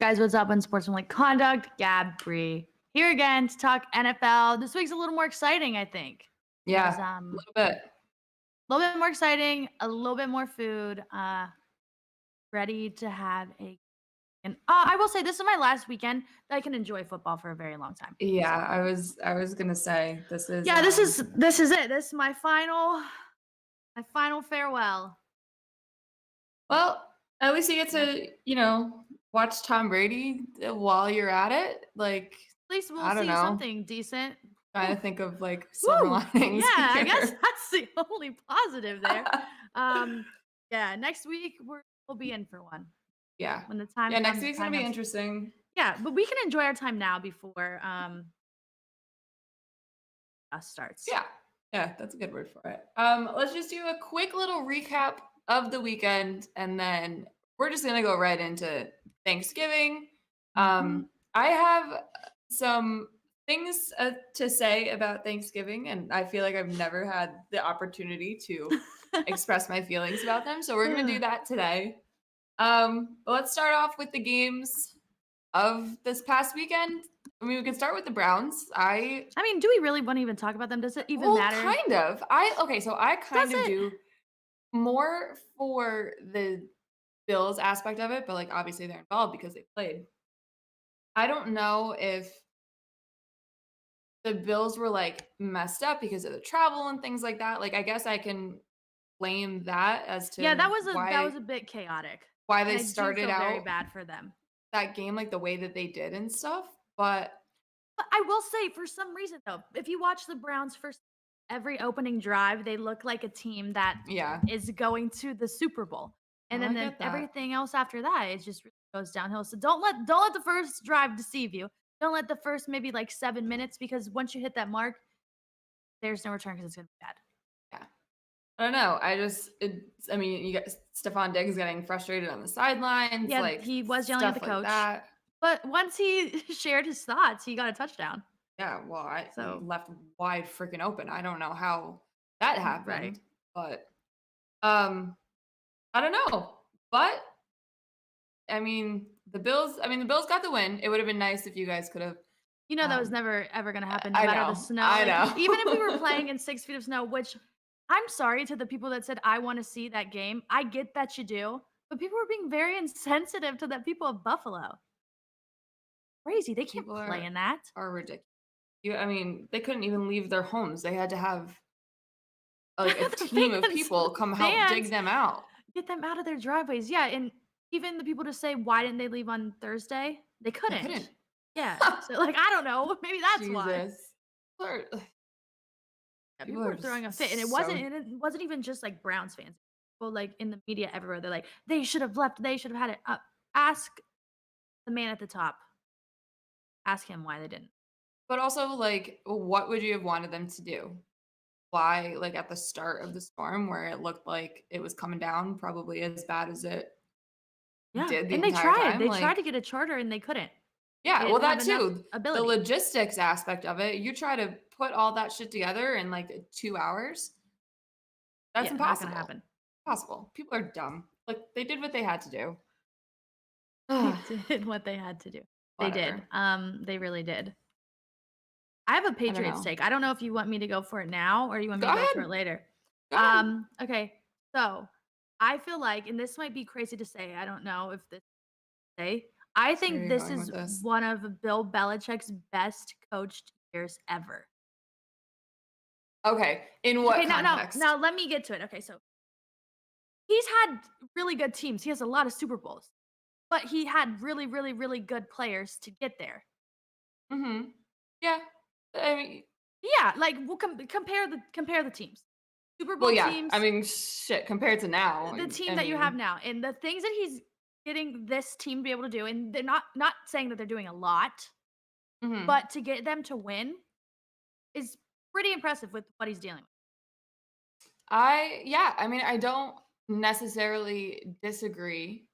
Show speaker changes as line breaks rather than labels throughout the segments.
Guys, what's up? Unsportsmanlike conduct. Gabb Bree here again to talk NFL. This week's a little more exciting, I think.
Yeah, a little bit.
A little bit more exciting, a little bit more food. Ready to have a. And I will say this is my last weekend that I can enjoy football for a very long time.
Yeah, I was gonna say this is.
Yeah, this is it. This is my final farewell.
Well, at least you get to watch Tom Brady while you're at it. Like,
At least we'll
I don't
see
know.
something decent.
Trying to think of like silver linings.
Yeah, I
here.
guess that's the only positive there. Yeah, next week we'll be in for one.
Yeah.
When the time
Yeah,
comes,
next week's gonna be interesting.
Yeah, but we can enjoy our time now before us starts.
Yeah. Yeah, that's a good word for it. Let's just do a quick little recap of the weekend, and then we're just gonna go right into Thanksgiving. I have some things to say about Thanksgiving, and I feel like I've never had the opportunity to express my feelings about them. So we're gonna do that today. Let's start off with the games of this past weekend. I mean, we can start with the Browns.
I mean, do we really want to even talk about them? Does it even matter?
Kind of. So I kind of do more for the Bills aspect of it, but like obviously they're involved because they played. I don't know if the Bills were like messed up because of the travel and things like that. Like I guess I can blame that as to
that was a bit chaotic.
Why they started out
very bad for them.
That game like the way that they did and stuff, but
I will say for some reason though, if you watch the Browns first every opening drive, they look like a team that is going to the Super Bowl. And then everything else after that, it just really goes downhill. So don't let the first drive deceive you. Don't let the first maybe like 7 minutes, because once you hit that mark, there's no return because it's gonna be bad.
Yeah. I don't know. I mean, you got Stephon Diggs getting frustrated on the sidelines.
Yeah,
like
he was yelling at the coach. But once he shared his thoughts, he got a touchdown.
Yeah, well, he left wide freaking open. I don't know how that happened, but I don't know. But I mean, the Bills got the win. It would have been nice if you guys could have.
That was never ever going to happen. No matter the snow.
I know.
Even if we were playing in 6 feet of snow, which I'm sorry to the people that said I want to see that game. I get that you do, but people were being very insensitive to the people of Buffalo. Crazy. They can't play in that.
Are ridiculous. I mean, they couldn't even leave their homes. They had to have like a team of people come help dig them out.
Get them out of their driveways. Yeah, and even the people to say why didn't they leave on Thursday? They couldn't. Yeah. So like I don't know. Maybe that's why. People were throwing a fit, and it wasn't even just like Browns fans. People like in the media everywhere. They're like, they should have left. They should have had it. Ask the man at the top. Ask him why they didn't.
But also, like, what would you have wanted them to do? Why, like, at the start of the storm where it looked like it was coming down probably as bad as it did the entire time?
They tried to get a charter, and they couldn't.
Yeah, well, that too. The logistics aspect of it, you try to put all that shit together in, like, 2 hours. That's impossible.
Not gonna happen.
Impossible. People are dumb. Like, they did what they had to do.
They did what they had to do. Whatever. They did. They really did. I have a Patriots take. I don't know if you want me to go for it now or you want me to go for it later. Okay. So I feel like, and this might be crazy to say, I don't know if this say, I think this is one of Bill Belichick's best coached years ever.
Okay. In what context?
Now let me get to it. Okay, so he's had really good teams. He has a lot of Super Bowls, but he had really, really, really good players to get there.
Yeah. I mean,
yeah, like we'll compare the teams. Super Bowl teams.
I mean, shit, compared to now.
The team that you have now, and the things that he's getting this team to be able to do, and they're not saying that they're doing a lot, but to get them to win is pretty impressive with what he's dealing with.
I mean, I don't necessarily disagree.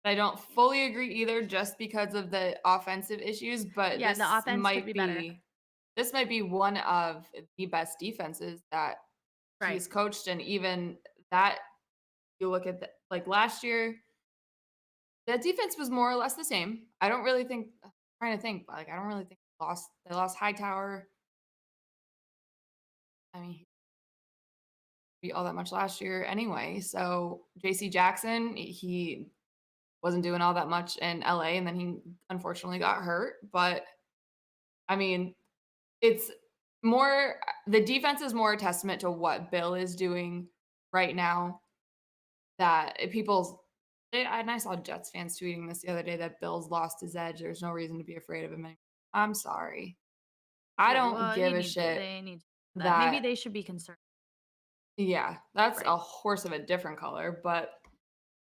I don't fully agree either, just because of the offensive issues, but
the offense might be better.
This might be one of the best defenses that he's coached, and even that you look at like last year, The defense was more or less the same. I don't really think I'm trying to think, like, I don't really think they lost Hightower. I mean, beat all that much last year anyway. So JC Jackson, he wasn't doing all that much in LA and then he unfortunately got hurt. But I mean, it's more the defense is more a testament to what Bill is doing right now that and I saw Jets fans tweeting this the other day that Bill's lost his edge. There's no reason to be afraid of him anymore. I'm sorry. I
Yeah,
don't
well,
give a shit
they need that. Maybe
that
they should be concerned.
yeah, that's
Right.
a horse of a different color, but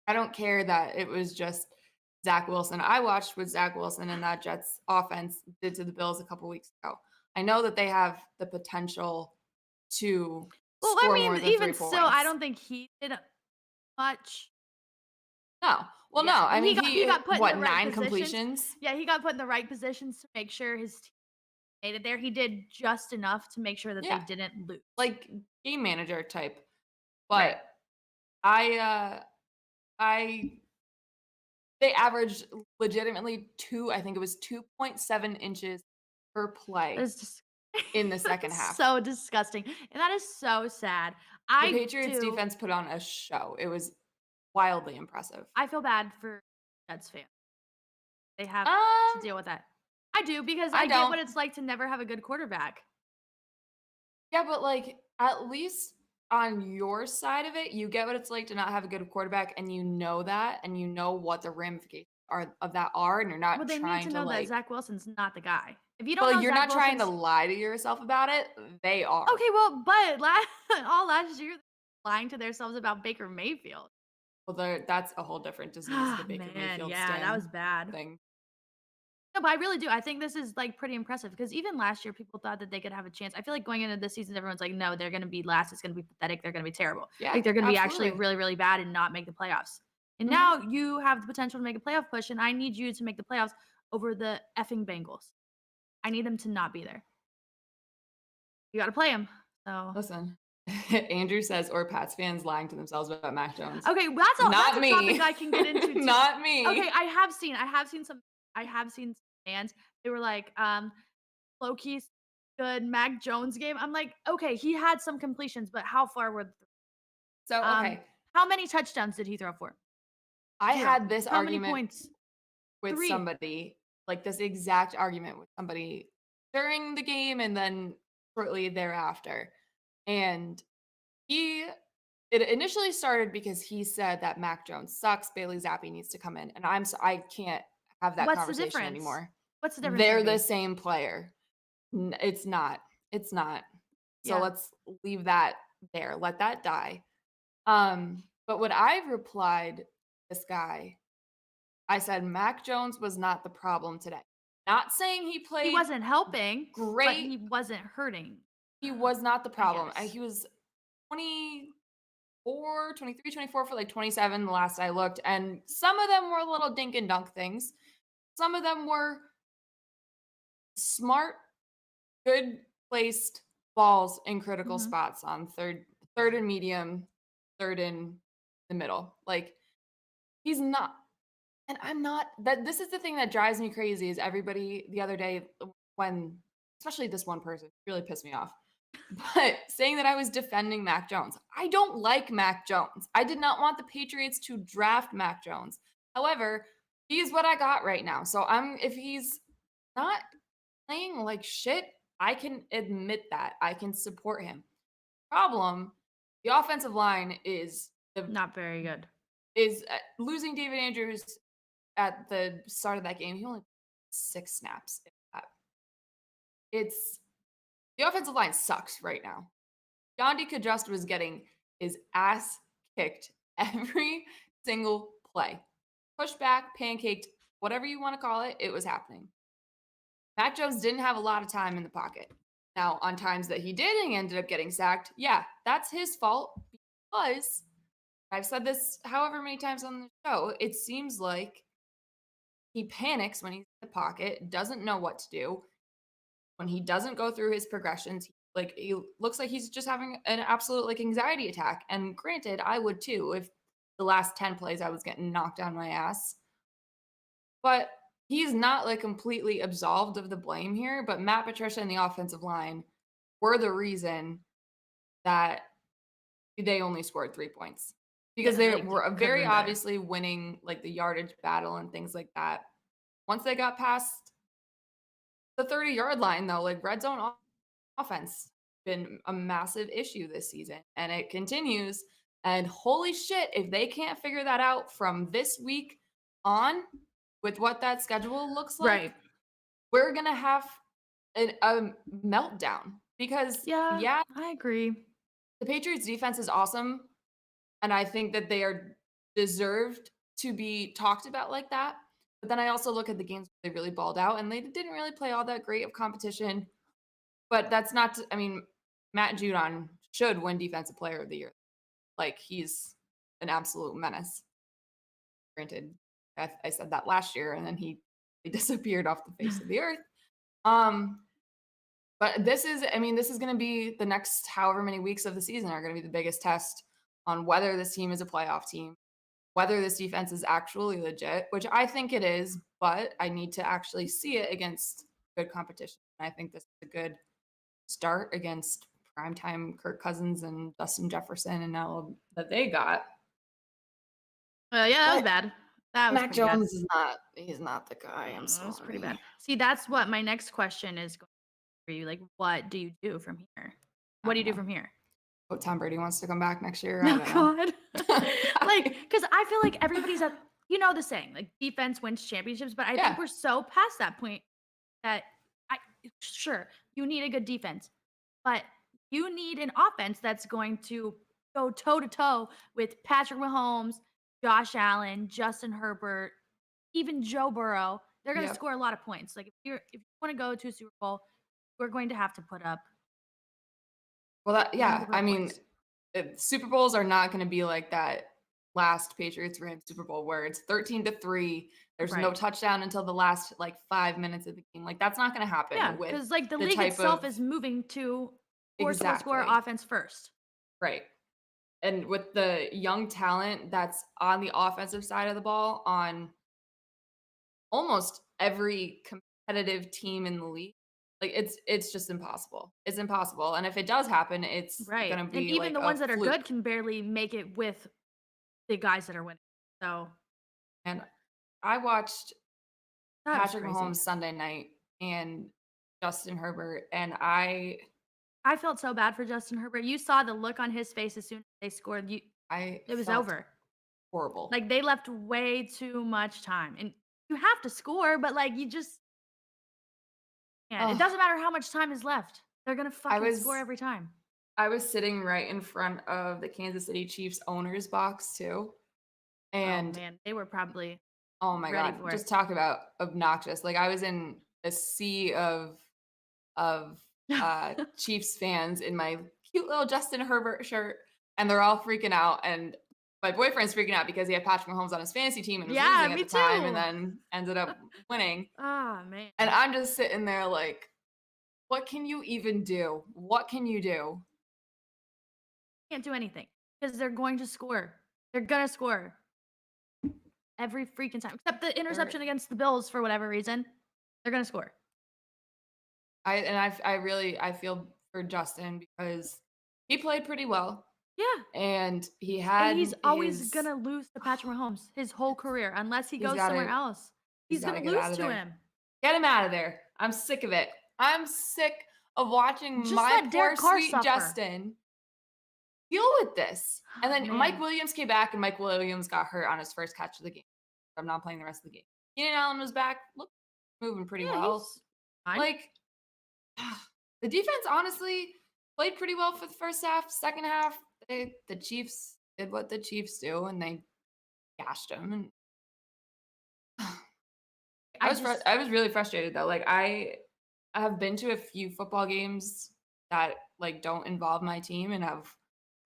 I don't care that it was just Zach Wilson. I watched what Zach Wilson and that Jets offense did to the Bills a couple weeks ago. I know that they have the potential to
Well, I
score more
mean,
than 3
even still, I
points.
don't think he did much.
No. Well, no.
Yeah,
I mean,
he got put in the
what,
right
9
positions.
completions?
Yeah, he got put in the right positions to make sure his team made it there. He did just enough to make sure that they
Yeah.
didn't lose.
Like game manager type.
Right.
But I they averaged legitimately I think it was 2.7 inches per play
It's just
in the second half.
so disgusting, and that is so sad.
The Patriots defense put on a show. It was wildly impressive.
I feel bad for Jets fans. They have to deal with that. I do because I get what it's like to never have a good quarterback.
Yeah, but like at least on your side of it, you get what it's like to not have a good quarterback, and you know that, and you know what the ramifications of that are, and you're
Well,
not
they need
trying
to
to
know that
like.
Zach Wilson's not the guy. If you don't
Well,
know
you're
Zach
not trying to
Wilson's
lie to yourself about it. They are.
okay, well, but all last year, lying to themselves about Baker Mayfield.
Well, that's a whole different disease, the
Ah,
Baker
man,
Mayfield
yeah, that was
stan
bad.
thing.
No, but I really do. I think this is like pretty impressive because even last year, people thought that they could have a chance. I feel like going into this season, everyone's like, no, they're going to be last. It's going to be pathetic. They're going to be terrible.
Yeah,
Like they're going to be actually
absolutely.
really, really bad and not make the playoffs. And
Mhm.
now you have the potential to make a playoff push, and I need you to make the playoffs over the effing Bengals. I need them to not be there. You got to play them. So
Listen, Andrew says, or Pats fans lying to themselves about Mac Jones.
okay, that's
Not
a
me.
topic I can get into too.
Not me.
Okay, I have seen some fans. They were like, low key good Mac Jones game. I'm like, okay, he had some completions, but how far were
So okay,
how many touchdowns did he throw for?
I
0.
had this
How many
argument
points?
with
3.
somebody, like this exact argument with somebody during the game and then shortly thereafter. And it initially started because he said that Mac Jones sucks, Bailey Zappi needs to come in. And I can't have that
What's the
conversation
difference?
anymore.
What's the difference
They're
gonna
the
be?
same player. It's not. It's not. So
Yeah.
let's leave that there. Let that die. But what I replied this guy, I said Mac Jones was not the problem today. Not saying he
He
played
wasn't helping, but
great.
he wasn't hurting.
He was not the problem.
guess.
He was 24, 23, 24 for like 27 the last I looked. And some of them were little dink and dunk things. Some of them were smart, good placed balls in critical
Mhm.
spots on third and medium, third in the middle. Like he's not, and I'm not that this is the thing that drives me crazy is everybody the other day when especially this one person really pissed me off. But saying that I was defending Mac Jones. I don't like Mac Jones. I did not want the Patriots to draft Mac Jones. However, he's what I got right now. So if he's not playing like shit, I can admit that. I can support him. Problem, the offensive line is
Not very good.
losing David Andrews at the start of that game. He only played 6 snaps. It's the offensive line sucks right now. Yandy Kajust was getting his ass kicked every single play. Pushback, pancaked, whatever you want to call it, it was happening. Mac Jones didn't have a lot of time in the pocket. Now, on times that he did and he ended up getting sacked, yeah, that's his fault because I've said this however many times on the show, it seems like he panics when he's in the pocket, doesn't know what to do. When he doesn't go through his progressions, he looks like he's just having an absolute like anxiety attack. And granted, I would too if the last 10 plays I was getting knocked on my ass. but he's not like completely absolved of the blame here. But Matt Patricia and the offensive line were the reason that they only scored 3 points because
Yeah,
they
they
were
could have
very
been better.
obviously winning like the yardage battle and things like that. Once they got past the 30-yard line, though, like red zone offense been a massive issue this season, and it continues. And holy shit, if they can't figure that out from this week on with what that schedule looks like,
Right.
we're gonna have a meltdown because
Yeah,
yeah,
I agree.
the Patriots defense is awesome, and I think that they are deserved to be talked about like that. But then I also look at the games where they really balled out, and they didn't really play all that great of competition. But that's not to, I mean, Matt Judon should win Defensive Player of the Year. Like, he's an absolute menace. Granted, I said that last year, and then he disappeared off the face of the earth. Um, but this is going to be the next however many weeks of the season are going to be the biggest test on whether this team is a playoff team, whether this defense is actually legit, which I think it is, but I need to actually see it against good competition. And I think this is a good start against primetime Kirk Cousins and Justin Jefferson and now that they got.
Yeah, that was
But
bad. That was
Mac
pretty bad.
Jones is he's not the guy. I'm
That was pretty bad.
sorry.
See, that's what my next question is going for you. Like, what do you do from here?
I
What do
don't
you do
know.
from here?
Oh, Tom Brady wants to come back next year. I
Oh
don't
God.
know.
Like, because I feel like everybody's at the saying, like defense wins championships, but I
Yeah.
think we're so past that point that I sure you need a good defense, but you need an offense that's going to go toe to toe with Patrick Mahomes, Josh Allen, Justin Herbert, even Joe Burrow. They're going to
Yep.
score a lot of points. Like if you want to go to a Super Bowl, we're going to have to put up.
Well, yeah. I mean,
Points.
Super Bowls are not going to be like that last Patriots Rams Super Bowl where it's 13-3. There's no
Right.
touchdown until the last like 5 minutes of the game. Like that's not going to
Yeah,
happen with
because like the
the
league
type
itself
of
is moving to forced score
exactly
offense first.
right. And with the young talent that's on the offensive side of the ball on almost every competitive team in the league, like it's just impossible. It's impossible. And if it does happen, it's
Right.
gonna
And
be
even
like
the
a
ones that are good
fluke.
can barely make it with the guys that are winning. So
And I watched
that was
Patrick
crazy.
Mahomes Sunday night and Justin Herbert, and
I felt so bad for Justin Herbert. You saw the look on his face as soon as they scored.
I
It was
felt
over.
horrible.
Like they left way too much time. And you have to score, but like you just can't. It
Oh,
doesn't matter how much time is left. They're gonna
I
fucking score
was
every time.
I was sitting right in front of the Kansas City Chiefs owners box too.
Oh
And
man, they were probably
oh my
ready
god,
for it.
just talk about obnoxious. Like I was in a sea of Chiefs fans in my cute little Justin Herbert shirt, and they're all freaking out. And my boyfriend's freaking out because he had Patrick Mahomes on his fantasy team and was
Yeah,
losing at
me
the time, and
too.
then ended up winning.
Ah, man.
And I'm just sitting there like, what can you even do? What can you do?
Can't do anything because they're going to score. They're gonna score every freaking time, except the
They're,
interception against the Bills for whatever reason. They're gonna score.
I really I feel for Justin because he played pretty well
Yeah,
and he
and
had
he's always
his
gonna lose to Patrick Mahomes his whole career unless he
he's
goes
got
somewhere
to
else.
he's
He's
got to
gonna
get
lose
out of
to
there.
him.
Get him out of there. I'm sick of it. I'm sick of watching
Just
my
let
poor
Derek Carr
sweet
suffer.
Justin deal with this. And
Oh,
then Mike
man.
Williams came back and Mike Williams got hurt on his first catch of the game. I'm not playing the rest of the game. Keenan Allen was back, look moving pretty
Yeah,
well.
he's fine.
Like the defense honestly played pretty well for the first half. Second half, the Chiefs did what the Chiefs do and they gashed them. And
I just
I was really frustrated though. Like I have been to a few football games that like don't involve my team and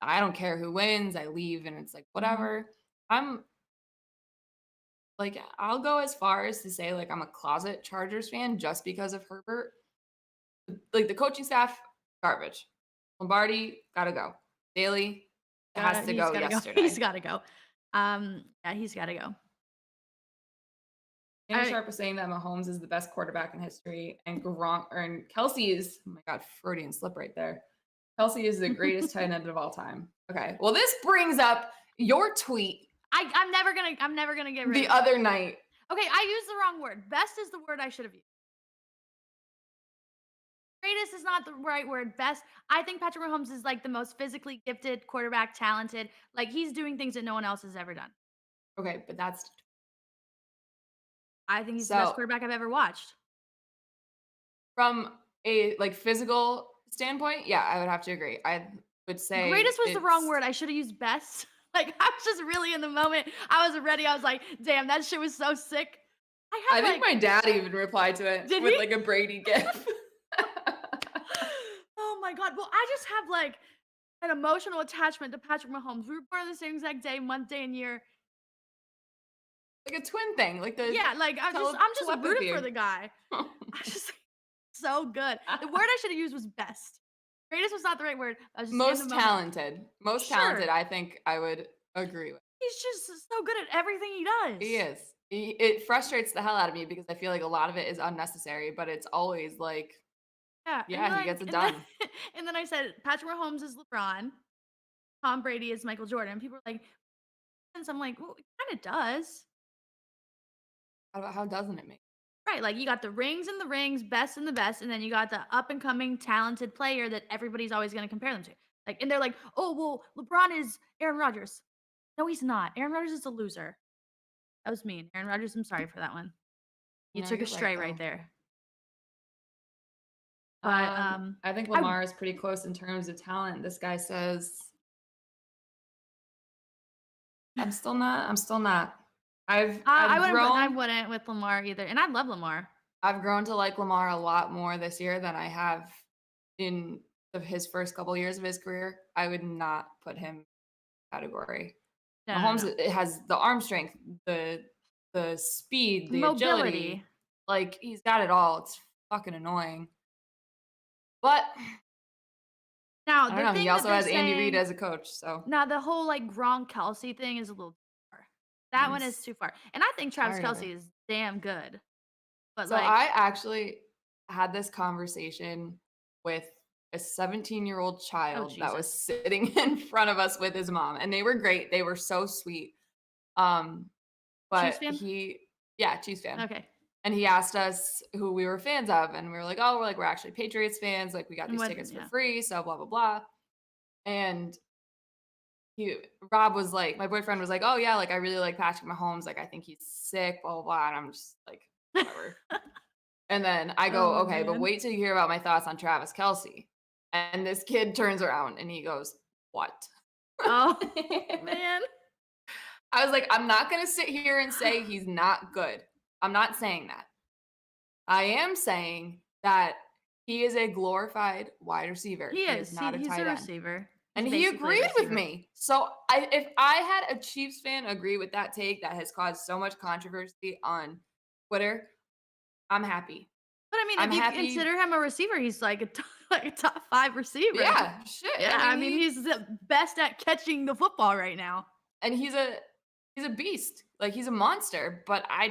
I don't care who wins. I leave and it's like
Mhm.
whatever. I'm like I'll go as far as to say like I'm a closet Chargers fan just because of Herbert. Like the coaching staff, garbage. Lombardi, gotta go. Bailey has to
he's
go
gotta go. He's
yesterday.
gotta go. Yeah, he's gotta go.
Shannon Sharp was saying that Mahomes is the best quarterback in history, and Kelsey is, oh my God, Freudian slip right there. Kelsey is the greatest tight end of all time. Okay, well, this brings up your tweet.
I'm never gonna get rid of
the other night.
Okay, I used the wrong word. Best is the word I should have used. Greatest is not the right word. Best. I think Patrick Mahomes is like the most physically gifted quarterback, talented. Like he's doing things that no one else has ever done.
Okay, but that's.
I think he's the best quarterback I've ever watched.
From a like physical standpoint, yeah, I would have to agree. I would say
greatest was the wrong word. I should have used best. Like I was just really in the moment. I was ready. I was like, damn, that shit was so sick.
I think my dad even replied to it with like a Brady gif.
Oh my God. Well, I just have like an emotional attachment to Patrick Mahomes. We were born the same exact day, month, day, and year.
Like a twin thing. Like the
like I'm just rooting for the guy. I just so good. The word I should have used was best. Greatest was not the right word. I was just
most talented. Most talented, I think I would agree with.
He's just so good at everything he does.
He is. It frustrates the hell out of me because I feel like a lot of it is unnecessary, but it's always like, yeah, he gets it done.
And then I said, Patrick Mahomes is LeBron. Tom Brady is Michael Jordan. People are like, and I'm like, well, it kind of does.
How doesn't it make?
Right, like you got the rings and the rings, best and the best, and then you got the up and coming talented player that everybody's always going to compare them to. Like, and they're like, oh well, LeBron is Aaron Rodgers. No, he's not. Aaron Rodgers is a loser. That was mean. Aaron Rodgers, I'm sorry for that one. You took a stray right there. But
I think Lamar is pretty close in terms of talent. This guy says, I'm still not.
I wouldn't with Lamar either. And I love Lamar.
I've grown to like Lamar a lot more this year than I have in his first couple of years of his career. I would not put him in category. Mahomes has the arm strength, the speed, the
mobility.
Agility. Like he's got it all. It's fucking annoying. But
now
I don't know. He also has Andy Reid as a coach. So
now the whole like Gronk Kelsey thing is a little too far. That one is too far. And I think Travis Kelce is damn good. But
so I actually had this conversation with a 17-year-old child that was sitting in front of us with his mom, and they were great. They were so sweet. But
Chiefs fan?
Chiefs fan.
Okay.
And he asked us who we were fans of, and we were like, oh, we're actually Patriots fans. Like we got these tickets for free, so blah blah blah. And Rob was like, my boyfriend was like, oh yeah, like I really like Patrick Mahomes. Like I think he's sick, blah blah blah. And I'm just like, whatever. And then I go, okay, but wait till you hear about my thoughts on Travis Kelce. And this kid turns around and he goes, what?
Oh man.
I was like, I'm not gonna sit here and say he's not good. I'm not saying that. I am saying that he is a glorified wide receiver.
He is
not a tight end.
Receiver.
And he agreed with me. So if I had a Chiefs fan agree with that take that has caused so much controversy on Twitter, I'm happy.
But I mean, if you consider him a receiver, he's like a top 5 receiver.
Yeah, shit.
Yeah, I mean he's the best at catching the football right now.
And he's a beast. Like he's a monster. But I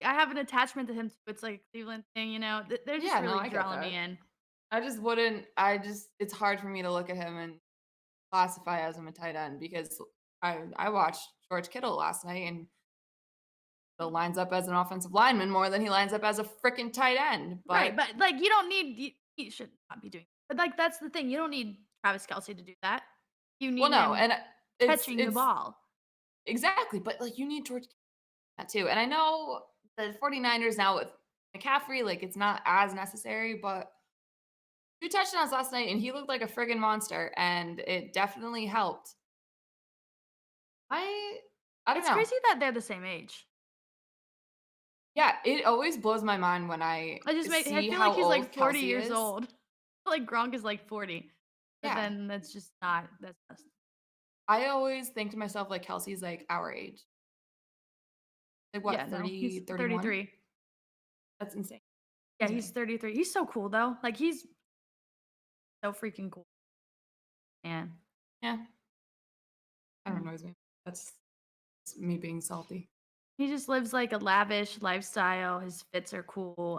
have an attachment to him too. It's like a Cleveland thing, you know. They're just really drawing me in.
I just wouldn't. It's hard for me to look at him and classify as him a tight end because I watched George Kittle last night and he lines up as an offensive lineman more than he lines up as a freaking tight end. But,
right, but like you don't need. You should not be doing. But like that's the thing. You don't need Travis Kelce to do that. You need him catching the ball.
Exactly, but like you need George that too. And I know the 49ers now with McCaffrey, like it's not as necessary, but 2 touchdowns last night and he looked like a friggin' monster and it definitely helped. I don't know.
It's crazy that they're the same age.
Yeah, it always blows my mind when I feel
like he's like 40 years old. Like Gronk is like 40. But then that's just not
I always think to myself like Kelsey's like our age. Like what, 30,
33.
That's insane.
Yeah, he's 33. He's so cool though. Like he's so freaking cool. Man.
Yeah. I don't know. That's me being salty.
He just lives like a lavish lifestyle. His fits are cool.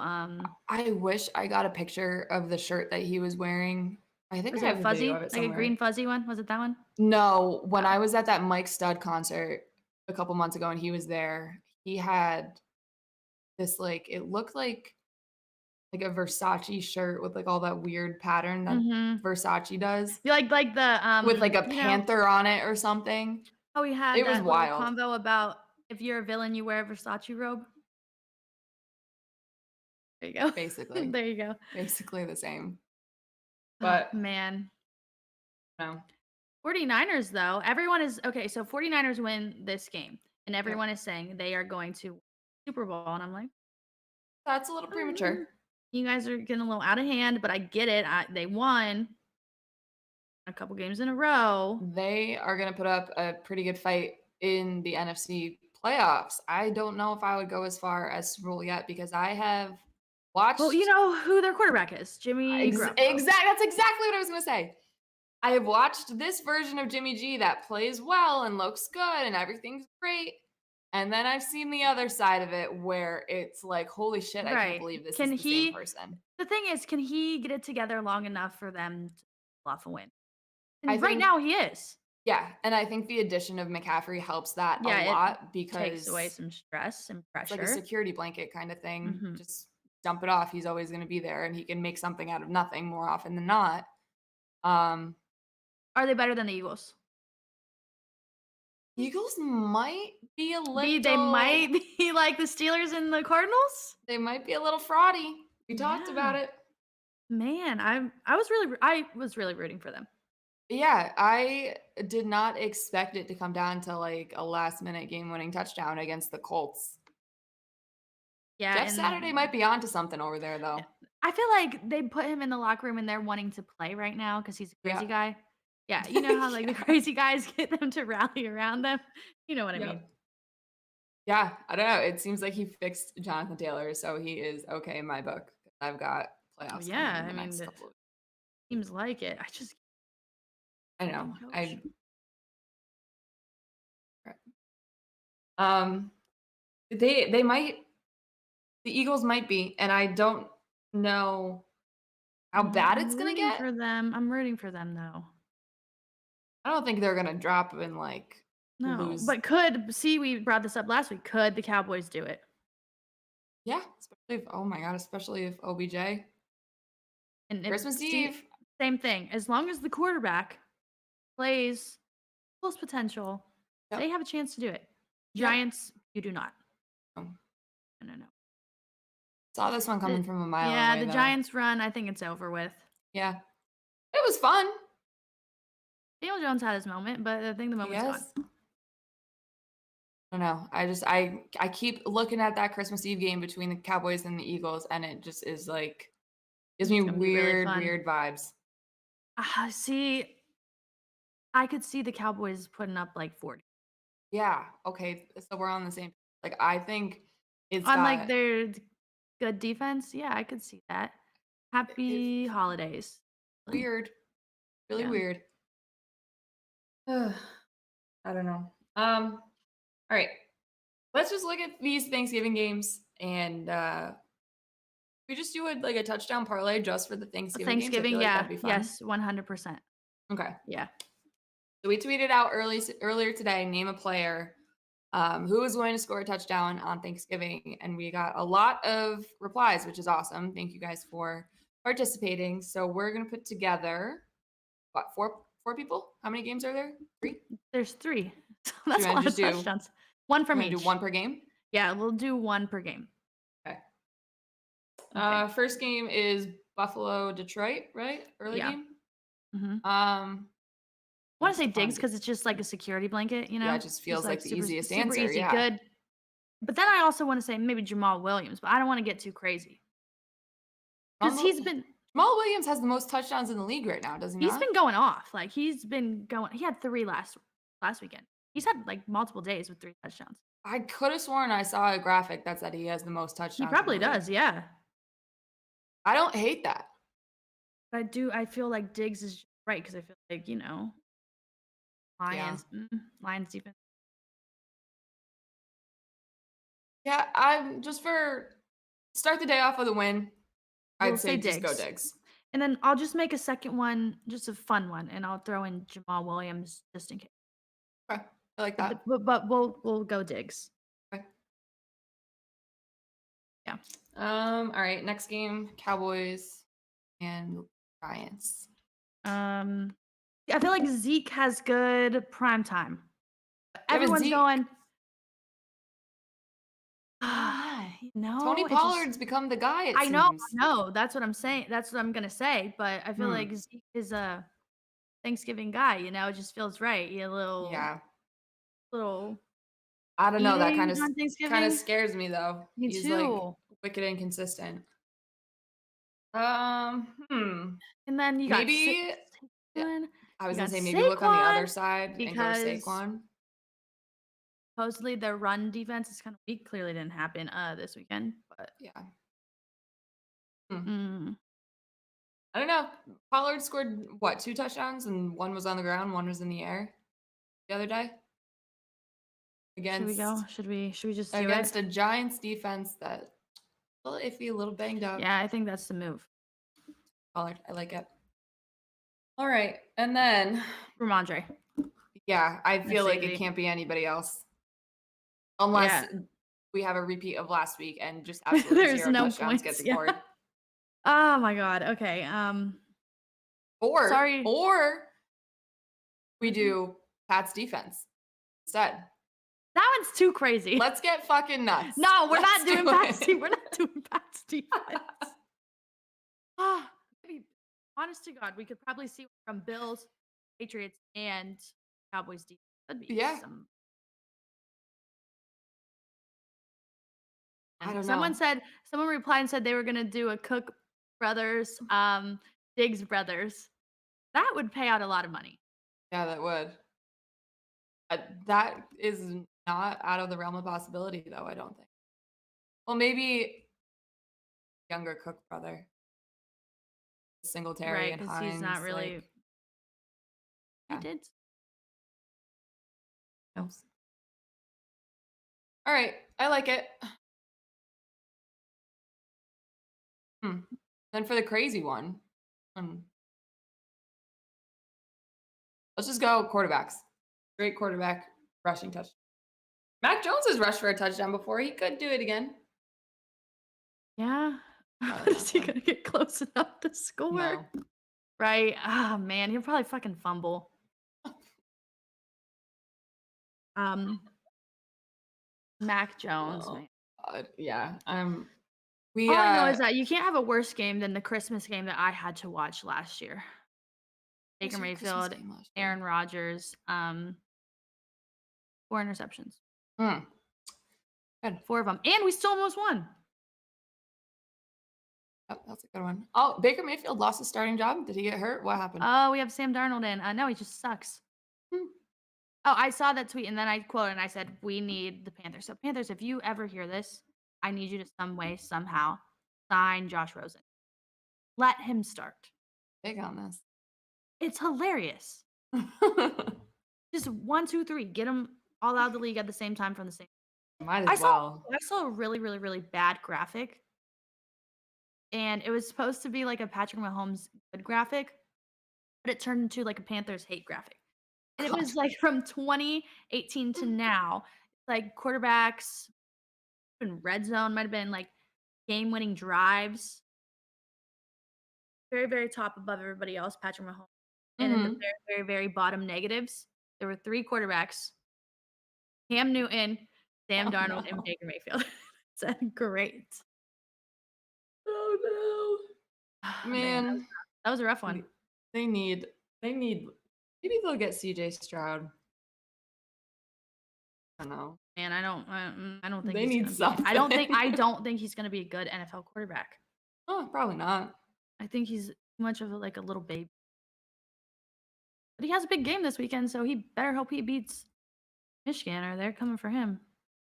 I wish I got a picture of the shirt that he was wearing. I think
Was
I
it a
have a video of
fuzzy,
it
like a green
somewhere.
fuzzy one? Was it that one?
No, when
Oh.
I was at that Mike Stud concert a couple months ago and he was there, he had this, like it looked like a Versace shirt with, like, all that weird pattern that
Mhm.
Versace does
You like the,
with, like, a
you know
panther on it or something.
how we had
It was
that little
wild,
convo about if you're a villain, you wear a Versace robe? There you go.
basically.
There you go.
Basically the same.
Oh,
But,
man.
no.
49ers though, everyone is okay, so 49ers win this game, and
Yep.
everyone is saying they are going to Super Bowl, and I'm like,
That's a little premature.
You guys are getting a little out of hand, but I get it. They won a couple games in a row.
They are gonna put up a pretty good fight in the NFC playoffs. I don't know if I would go as far as Super Bowl yet because I have
Well, you
watched
know who their quarterback is, Jimmy Garoppolo.
that's exactly what I was gonna say. I have watched this version of Jimmy G that plays well and looks good and everything's great. And then I've seen the other side of it where it's like, holy shit, I can't
Right.
believe this is
Can
the same
he
person.
The thing is, can he get it together long enough for them to pull off a win?
I
And right
think,
now he is.
yeah. And I think the addition of McCaffrey helps that a
Yeah, it
lot
takes away
because
some stress and
it's like a
pressure.
security blanket kind of thing.
Mhm.
Just dump it off. He's always going to be there and he can make something out of nothing more often than not. Um,
Are they better than the Eagles?
Eagles might be a
They might
little
be like the Steelers and the Cardinals?
they might be a little fraudy. We talked about
Yeah.
it.
Man, I was really rooting for them.
Yeah, I did not expect it to come down to like a last minute game winning touchdown against the Colts.
Yeah,
Jeff Saturday
and
might be onto something over there
yeah,
though.
I feel like they put him in the locker room and they're wanting to play right now because he's a crazy
Yeah.
guy. Yeah, you know how like the
Yeah.
crazy guys get them to rally around them? You know what I mean.
Yep. Yeah, I don't know. It seems like he fixed Jonathan Taylor, so he is okay in my book. I've got
Well,
playoffs coming
yeah,
in
I
the
mean,
next
it
couple of
seems like it. I just
I
fucking
know.
coach.
Um they might the Eagles might be, and I don't know how bad
I'm
it's gonna
rooting
get.
for them. I'm rooting for them though.
I don't think they're gonna drop and like
No,
lose.
but we brought this up last week. Could the Cowboys do it?
Yeah, especially if oh my god, especially if OBJ.
And
Christmas
see,
Eve.
same thing. As long as the quarterback plays full potential, they
Yep.
have a chance to do it.
Yep.
Giants, you do not.
Oh,
No, no, no.
saw this one coming from a mile
Yeah,
away
the
though.
Giants run, I think it's over with.
Yeah. It was fun.
Daniel Jones had his moment, but I think the moment's gone.
Yes. I don't know. I keep looking at that Christmas Eve game between the Cowboys and the Eagles, and it just is like gives me
It's gonna be really
weird,
fun.
weird vibes.
See, I could see the Cowboys putting up like 40.
Yeah. Okay. So we're on the same. Like I think it's
On like
got
their good defense, yeah, I could see that.
it's
Happy holidays.
weird. Really
Yeah.
weird. I don't know. All right. Let's just look at these Thanksgiving games and we just do like a touchdown parlay just for the Thanksgiving games. I
Thanksgiving,
feel like
yeah.
that'd be fun.
Yes, 100%.
Okay.
Yeah.
So we tweeted out earlier today, name a player who is going to score a touchdown on Thanksgiving, and we got a lot of replies, which is awesome. Thank you guys for participating. So we're gonna put together what four people? How many games are there? 3?
There's 3. So
Do you
that's a
want to
lot
just
of
do?
touchdowns. 1
You
from
want to do
each.
one per game?
Yeah, we'll do 1 per game.
Okay.
Okay.
First game is Buffalo Detroit, right? Early
Yeah.
game.
Mhm. I
I'm
wanna say
still trying
Diggs
to get.
because it's just like a security blanket, you
Yeah,
know?
it just
Just
feels
like
like the easiest
super
answer.
easy,
Yeah.
good. But then I also wanna say maybe Jamal Williams, but I don't wanna get too crazy because
Jamal Jamal Williams has the most touchdowns in the league right now, does he
he's
not?
been going off. Like, he had 3 last weekend. He's had, like, multiple days with 3 touchdowns.
I could have sworn I saw a graphic that said he has the most
He
touchdowns in the
probably
league.
does, yeah.
I don't hate that.
I feel like Diggs is right because I feel like, you know,
Yeah.
Lions defense.
Yeah, I'm just for start the day off with a win.
We'll
I'd
say
say just go
Diggs.
Diggs.
And then I'll just make a second one, just a fun one, and I'll throw in Jamal Williams just in case.
Okay, I like
But
that.
but we'll go Diggs.
Okay.
Yeah.
All right, next game, Cowboys and Giants.
I feel like Zeke has good prime time.
Yeah, but
Everyone's
Zeke,
going,
I
you
don't know.
know,
Tony
it just
Pollard's become the guy, it
I know,
seems.
I know. That's what I'm saying. That's what I'm gonna say. But I feel
Hmm.
like Zeke is a Thanksgiving guy. It just feels right. You
Yeah.
little
I don't know. That
eating on
kind of
Thanksgiving.
scares me though.
Me
He's like
too.
wicked inconsistent. Hmm.
And then you got
Maybe yeah.
Saquon.
I
You
was gonna
got
say maybe look on the
Saquon
other side and go
because
Saquon.
supposedly their run defense is kind of weak. Clearly didn't happen this weekend. But
Yeah. Hmm.
mm,
I don't know. Pollard scored what, 2 touchdowns and one was on the ground, one was in the air the other day
should we go?
against
Should we just do it?
against a Giants defense that a little iffy, a little banged up.
Yeah, I think that's the move.
Pollard, I like it. All right, and then
Ramondre.
yeah, I feel
That's
like it
easy.
can't be anybody else unless
Yeah.
we have a repeat of last week and just absolutely
There's
0
no
touchdowns get
points. Yeah.
scored.
Oh my god. Okay. Sorry.
Or we
Mhm.
do Pat's defense instead.
That one's too crazy.
Let's get fucking nuts.
No, we're
Let's
not doing
do
Pat's
it.
defense. We're not doing Pat's defense. Ah, maybe, honest to God, we could probably see from Bills, Patriots, and Cowboys defense. That'd be
Yeah.
some.
I don't
Someone
know.
replied and said they were gonna do a Cook brothers, Diggs brothers. That would pay out a lot of money.
Yeah, that would. That is not out of the realm of possibility, though, I don't think. Well, maybe younger Cook brother, Singletary
Right,
and
because he's not
Hines,
really.
like,
He
yeah.
did.
Oops. All right, I like it. Then for the crazy one, let's just go quarterbacks. Great quarterback rushing touchdown. Mac Jones has rushed for a touchdown before. He could do it again.
Yeah.
Probably
Is
not,
he
though.
gonna get close enough to score?
No.
Right. Oh man, he'll probably fucking fumble. Mac Jones,
Oh,
man.
God. Yeah.
All I know is that you can't have a worse game than the Christmas game that I had to watch last year.
what
Baker
was your Christmas
Mayfield,
game last year?
Aaron Rodgers, 4 interceptions.
Good.
4 of them. And we still almost won.
Yep, that's a good one. Oh, Baker Mayfield lost his starting job. Did he get hurt? What happened?
Oh, we have Sam Darnold in. No, he just sucks.
Hmm.
Oh, I saw that tweet and then I quoted and I said, we need the Panthers. So Panthers, if you ever hear this, I need you to some way, somehow sign Josh Rosen. Let him start.
Big on this.
It's hilarious. Just 1, 2, 3. Get them all out of the league at the same time from the same.
Might as well.
I saw a really, really, really bad graphic. And it was supposed to be like a Patrick Mahomes good graphic, but it turned into like a Panthers hate graphic. And it was
God.
like from 2018 to now, like quarterbacks in red zone might have been like game-winning drives. Very, very top above everybody else, Patrick Mahomes. And in the
Mhm.
very, very, very bottom negatives, there were 3 quarterbacks: Cam Newton, Sam
Oh,
Darnold, and
no.
Baker Mayfield. Said great.
Oh, no.
Man,
Man,
that was a rough one.
they need maybe they'll get CJ Stroud. I don't know.
Man, I don't think
They
he's
need
gonna be.
something.
I don't think he's gonna be a good NFL quarterback.
Oh, probably not.
I think he's too much of like a little baby. But he has a big game this weekend, so he better hope he beats Michigan, or they're coming for him.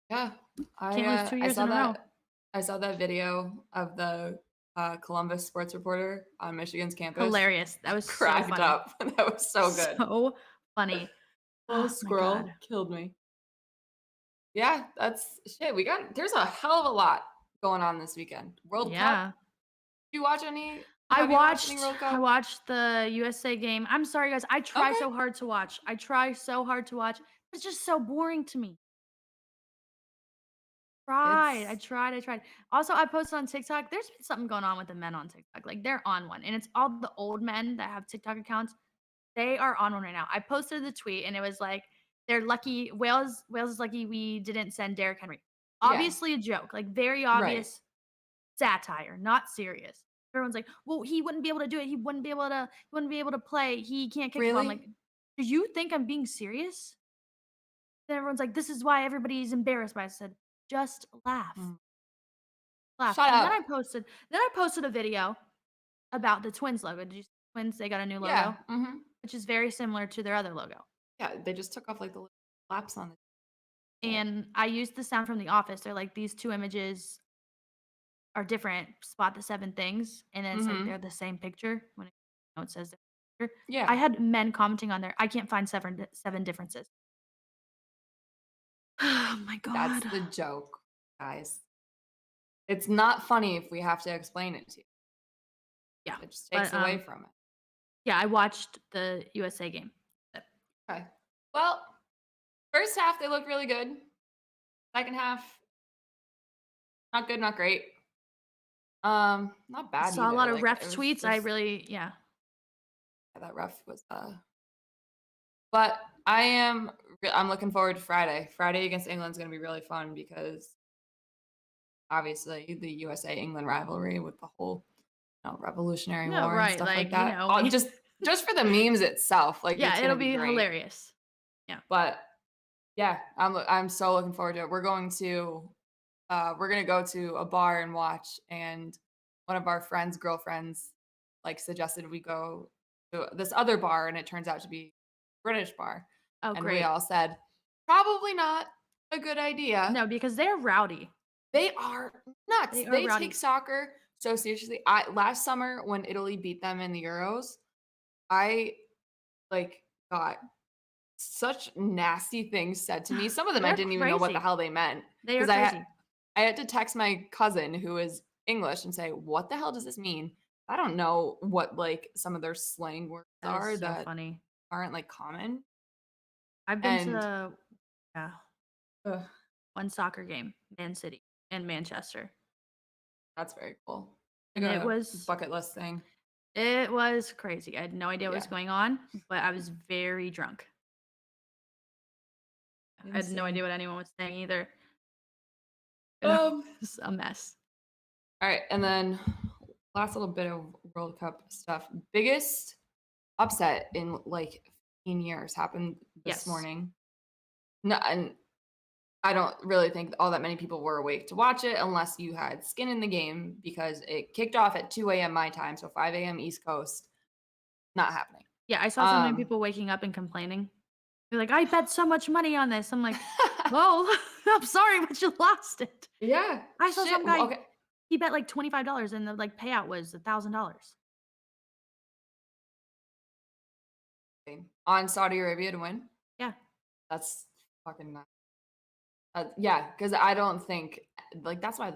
Yeah.
Can't lose 2
I
years
saw
in a row.
that I saw that video of the Columbus sports reporter on Michigan's campus.
Hilarious. That was so
Cracked
funny.
up. That was so good.
So funny.
Little
Oh my
squirrel
God.
killed me. Yeah, that's shit. There's a hell of a lot going on this weekend. World Cup.
Yeah.
You watch any?
I
Have you watched any
watched
World
I
Cup?
watched the USA game. I'm sorry, guys. I try
Okay.
so hard to watch. I try so hard to watch. It's just so boring to me. I
It's
tried, I tried. Also, I posted on TikTok, there's been something going on with the men on TikTok. Like, they're on one, and it's all the old men that have TikTok accounts. They are on one right now. I posted the tweet, and it was like, they're lucky Wales is lucky we didn't send Derrick Henry.
yeah,
Obviously a joke, like, very
right.
obvious satire, not serious. Everyone's like, "Well, he wouldn't be able to do it. He wouldn't be able to play. He can't kick the ball." I'm like,
Really?
"Do you think I'm being serious?" Then everyone's like, "This is why everybody's embarrassed by it." I said, "Just laugh."
Mm.
Laugh.
Shut
And
up.
then I posted a video about the Twins logo. Did you see Twins, they got a new
Yeah.
logo,
Mhm.
which is very similar to their other logo.
Yeah, they just took off like the little flaps on it.
And I used the sound from The Office. They're like, "These 2 images are different. Spot the 7 things." And then it's like they're
Mhm.
the same picture when it says different picture. I
Yeah.
had men commenting on there, "I can't find 7 differences." Oh my
That's
god.
the joke, guys. It's not funny if we have to explain it to you.
Yeah.
It just
But,
takes away from it.
yeah, I watched the USA game.
Okay. Well, first half they look really good. Second half, not good, not great. Not
I
bad
saw a
either.
lot of
Like
ref
it was
tweets. I
just
really yeah.
yeah, that rough was but I'm looking forward to Friday. Friday against England's gonna be really fun because obviously the USA England rivalry with the whole Revolutionary
No,
War and
right,
stuff like
like,
that.
we
Just for the memes itself, like
yeah,
it's
it'll
gonna be
be
great.
hilarious. Yeah.
But yeah, I'm so looking forward to it. We're gonna go to a bar and watch, and one of our friends' girlfriends like suggested we go to this other bar, and it turns out to be British bar,
Oh,
and we
great.
all said probably not a good idea.
No, because they're rowdy.
They are nuts.
They are
They take
rowdy.
soccer so seriously. I last summer when Italy beat them in the Euros, I like got such nasty things said to me. Some of them I
They're
didn't even know what the
crazy.
hell they meant
They are
because
crazy.
I had to text my cousin who is English and say, "What the hell does this mean?" I don't know what like some of their slang words
That is
are
so
that
funny.
aren't like common.
I've been
And
to yeah,
ugh,
one soccer game, Man City and Manchester,
that's very cool. Like
and
a bucket list thing.
it was crazy. I had no idea what was
Yeah.
going on, but I was very drunk. I had no idea
Insane.
what anyone was saying either. It
Um
was a mess.
all right, and then last little bit of World Cup stuff. Biggest upset in like 15 years happened this
Yes.
morning. No, and I don't really think all that many people were awake to watch it unless you had skin in the game because it kicked off at 2 a.m. my time, so 5 a.m. East Coast. Not happening.
Yeah, I saw so many
Um,
people waking up and complaining. They're like, "I bet so much money on this." I'm like, "Well, I'm sorry, but you lost it."
yeah,
I saw
shit.
some guy,
Okay,
he bet like $25 and the, like, payout was $1,000.
on Saudi Arabia to win.
Yeah.
That's fucking nuts. Yeah, because I don't think like that's why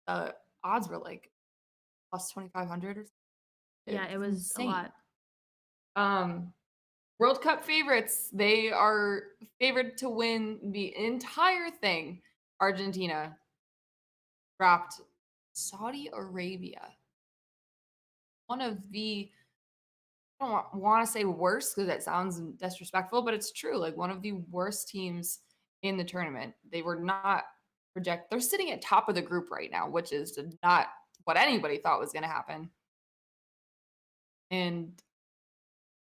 the odds were like plus 2,500 or something.
Yeah, it
It's
was a
insane.
lot.
Um, World Cup favorites. They are favored to win the entire thing. Argentina dropped Saudi Arabia. One of the I don't want to say worst because that sounds disrespectful, but it's true. Like one of the worst teams in the tournament. They were not project. They're sitting at top of the group right now, which is not what anybody thought was going to happen. And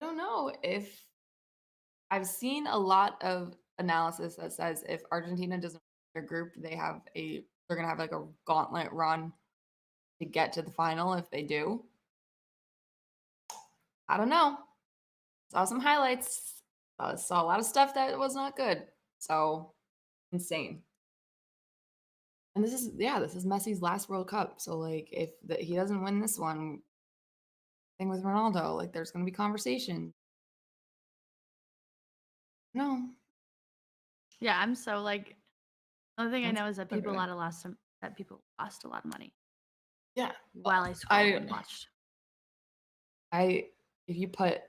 I don't know if I've seen a lot of analysis that says if Argentina doesn't win their group, they're gonna have like a gauntlet run to get to the final if they do. I don't know. Saw some highlights. Saw a lot of stuff that was not good. So insane. And this is Messi's last World Cup. So like if he doesn't win this one, thing with Ronaldo, like there's gonna be conversation. No.
Yeah, I'm so, like The only thing I
That's
know is that
okay.
people lost a lot of money.
Yeah.
While I scrolled and watched.
If you put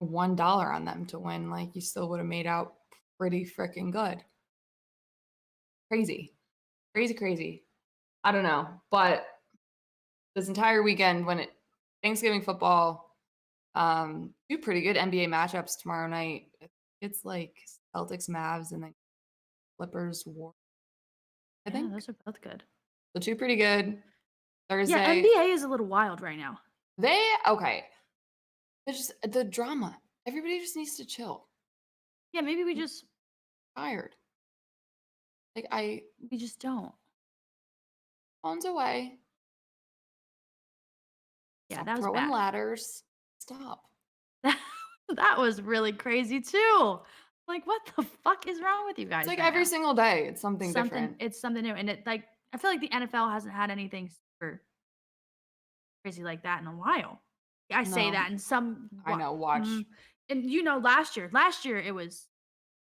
$1 on them to win, like you still would have made out pretty freaking good. Crazy. Crazy. I don't know. But this entire weekend Thanksgiving football, two pretty good NBA matchups tomorrow night. It's like Celtics, Mavs, and then Clippers, War. I think
those are both good.
The two pretty good. Thursday.
Yeah, NBA is a little wild right now.
Okay. It's just the drama. Everybody just needs to chill.
Yeah, maybe we just
tired.
We just don't.
Phones away.
Yeah,
Stop
that was
throwing
bad.
ladders. Stop.
That was really crazy too. Like, what the fuck is wrong with you guys?
It's like
right
every
now?
single day, it's something different.
It's something new, and I feel like the NFL hasn't had anything super crazy like that in a while. I say that, and
I know. Watch.
And last year it was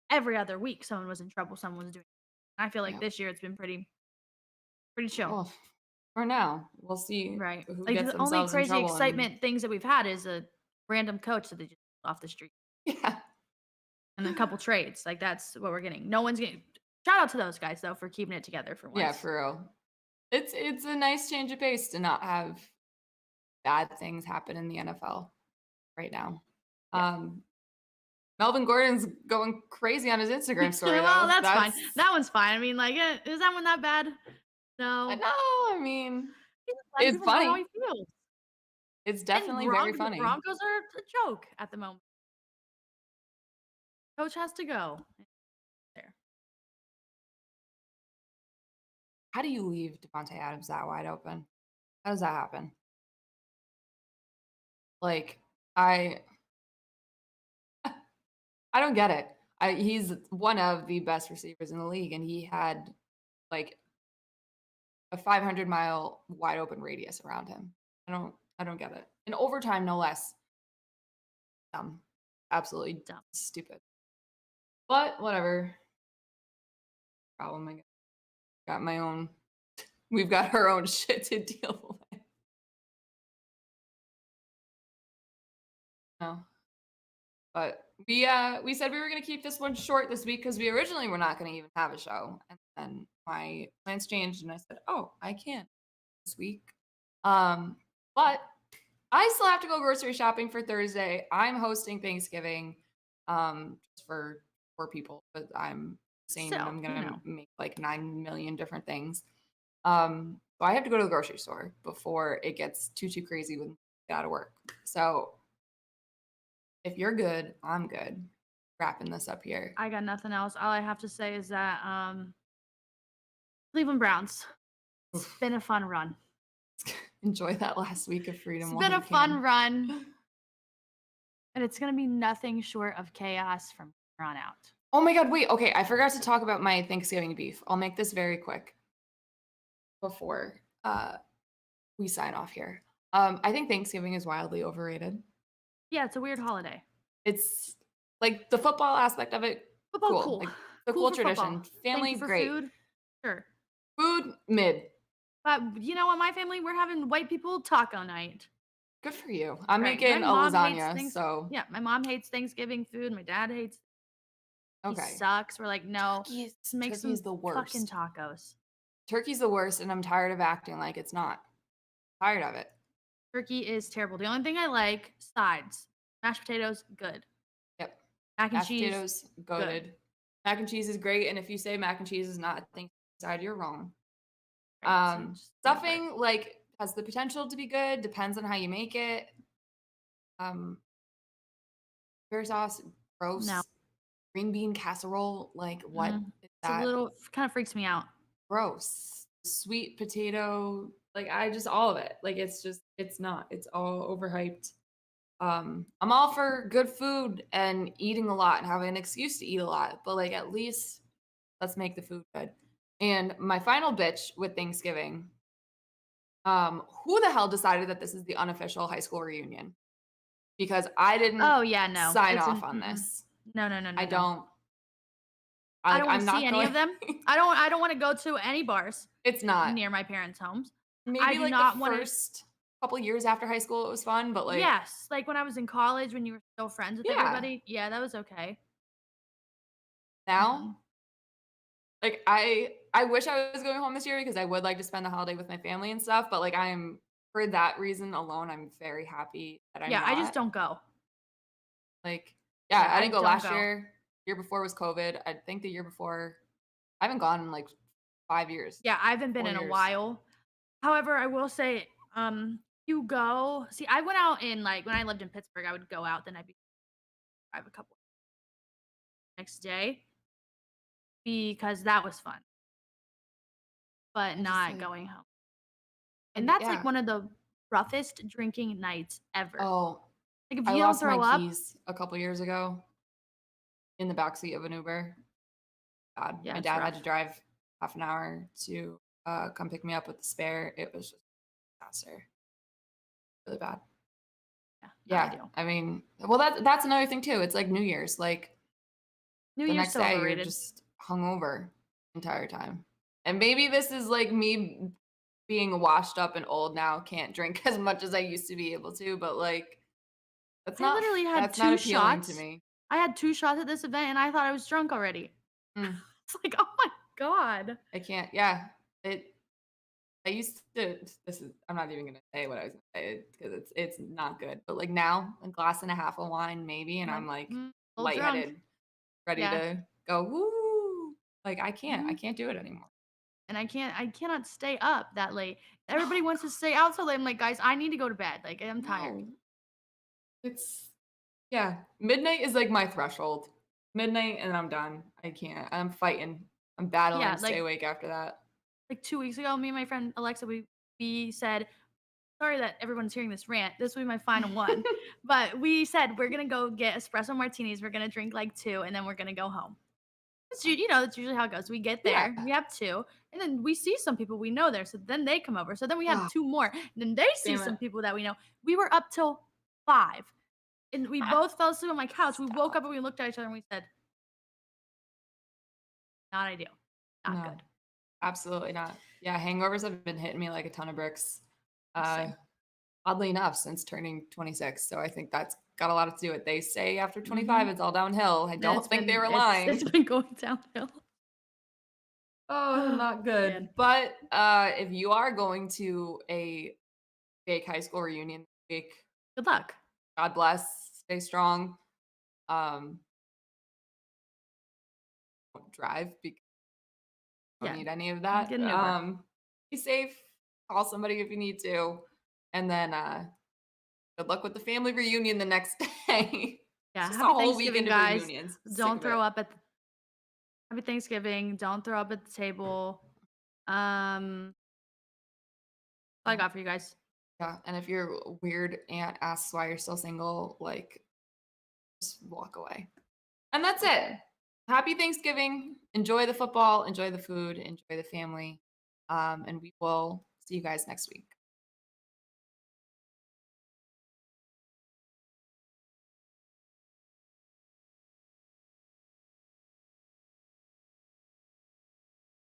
every other week someone was in trouble, someone was doing. I feel like this year it's been pretty chill.
Well, for now, we'll see.
Right.
Who
Like
gets
the only
themselves in
crazy
trouble
excitement things that we've had is a random coach that they just off the street.
Yeah.
And a couple trades. Like that's what we're getting. No one's getting. Shout out to those guys though for keeping it together for once.
Yeah, for real. It's a nice change of pace to not have bad things happen in the NFL right now. Yeah. Melvin Gordon's going crazy on his Instagram story.
Well, that's fine. That one's fine. I mean, like, is that one that bad? No.
No, I mean, it's funny.
How he feels.
It's definitely very funny.
The Broncos are a joke at the moment. Coach has to go. There.
How do you leave Devontae Adams that wide open? How does that happen? Like, I don't get it. He's one of the best receivers in the league, and he had like a 500-mile wide open radius around him. I don't get it. In overtime, no less. Dumb. Absolutely dumb. Stupid. But whatever. Problem, I guess. Got my own. We've got our own shit to deal with. No. But we said we were going to keep this one short this week because we originally were not going to even have a show. And then my plans changed and I said, oh, I can this week. But I still have to go grocery shopping for Thursday. I'm hosting Thanksgiving just for 4 people, but I'm saying I'm going to make like 9 million different things. So I have to go to the grocery store before it gets too crazy when I got to work. So if you're good, I'm good. Wrapping this up here.
I got nothing else. All I have to say is that Cleveland Browns. It's been a fun run.
Enjoy that last week of freedom.
It's been a fun run. And it's going to be nothing short of chaos from here on out.
Oh my God, wait. Okay, I forgot to talk about my Thanksgiving beef. I'll make this very quick before we sign off here. I think Thanksgiving is wildly overrated.
Yeah, it's a weird holiday.
It's like the football aspect of it.
Football cool.
Like the cool tradition. Family great.
Food. Sure.
Food mid.
But you know what, my family, we're having white people taco night.
Good for you. I'm making a lasagna, so
yeah, my mom hates Thanksgiving food. My dad hates. Okay. He sucks. We're like, no, make some
the worst.
Fucking tacos.
Turkey's the worst, and I'm tired of acting like it's not. Tired of it.
Turkey is terrible. The only thing I like, sides. Mashed potatoes, good.
Yep.
Mac and cheese,
potatoes, good. Mac and cheese is great, and if you say mac and cheese is not a thing side, you're wrong. Right, stuffing like has the potential to be good. Depends on how you make it. Pear sauce, gross. No. Green bean casserole, like what is that?
It's a little kind of freaks me out.
Gross. Sweet potato, like all of it. Like it's not. It's all overhyped. I'm all for good food and eating a lot and having an excuse to eat a lot, but like at least let's make the food good. And my final bitch with Thanksgiving, who the hell decided that this is the unofficial high school reunion? Because I didn't sign off on this.
No. I don't
I'm
want to see
not
any
going.
of them. I don't want to go to any bars
It's not.
near my parents' homes. I
Maybe
do
like the
not want to.
first couple years after high school, it was fun, but like,
Yes, like when I was in college, when you were still friends with
yeah,
everybody. Yeah, that was okay.
now,
Mhm.
like I wish I was going home this year because I would like to spend the holiday with my family and stuff, but like I'm for that reason alone, I'm very happy that I'm
Yeah, I just
not.
don't go.
Like, yeah,
Yeah,
I
I
didn't go
don't
last
go.
year. Year before was COVID. I think the year before, I haven't gone in like 5 years,
Yeah, I haven't been
4
in a
years.
while. However, I will say, you go see, I went out in like when I lived in Pittsburgh, I would go out, then I'd be drive a couple next day because that was fun, but
I just
not
like,
going home. And
and
that's like
yeah.
one of the roughest drinking nights ever.
Oh,
Like if
I
you don't
lost my
throw up,
keys a couple years ago in the backseat of an Uber. God,
yeah,
my
it's
dad had to
rough.
drive half an hour to come pick me up with the spare. It was just a disaster, really bad.
Yeah, not
Yeah,
ideal.
I mean, well, that's another thing too. It's like New Year's. Like
New
the
Year's
next
so
day, you're
overrated.
just hungover the entire time. And maybe this is like me being washed up and old now, can't drink as much as I used to be able to. But like,
I literally had
that's not
2
appealing to
shots.
me.
I had 2 shots at this event and I thought I was drunk already.
Mm,
It's like, "Oh my god."
I can't. Yeah, it. I used to. This is. I'm not even gonna say what I was gonna say because it's not good. But like now, a glass and a half of wine maybe, and
I'm like,
I'm like
a little drunk."
lightheaded, ready
Yeah.
to go. Woo! Like I
Mhm.
can't do it anymore.
And I cannot stay up that late. Everybody
No,
wants to stay out so late. I'm like, "Guys, I need to go to bed. Like, I'm tired."
no. It's yeah. Midnight is like my threshold. Midnight and I'm done. I can't. I'm fighting. I'm battling
Yeah,
to stay awake after that.
like 2 weeks ago, me and my friend Alexa, we said, sorry that everyone's hearing this rant. This will be my final one. But we said we're gonna go get espresso martinis. We're gonna drink like 2, and then we're gonna go home. That's usually how it goes. We get
Yeah.
there, we have 2, and then we see some people we know there. So then they come over. So then we have
Ah,
2 more. And then they see
damn
some
it.
people that we know. We were up till 5, and we both fell asleep on my couch. We woke
Stop.
up and we looked at each other and we said, "Not ideal, not
No,
good."
absolutely not. Yeah, hangovers have been hitting me like a ton of bricks. Uh,
Same.
oddly enough, since turning 26. So I think that's got a lot to do with it. They say after 25
Mhm.
it's all downhill. I
And
don't think they were lying.
it's been going downhill.
Oh,
Oh,
not good.
man.
But if you are going to a fake high school reunion this week,
Good luck.
God bless. Stay strong. Um, don't drive because you don't
Yeah,
need any of that.
get an Uber.
Be safe. Call somebody if you need to. And then good luck with the family reunion the next day. It's
Yeah,
just a
happy
whole
Thanksgiving,
weekend of
guys.
reunions. Sick
Don't
of
throw
it.
up at happy Thanksgiving. Don't throw up at the table. Um, all I
Oh,
got for you guys.
yeah. And if your weird aunt asks why you're still single, like just walk away. And that's it. Happy Thanksgiving. Enjoy the football, enjoy the food, enjoy the family. And we will see you guys next week.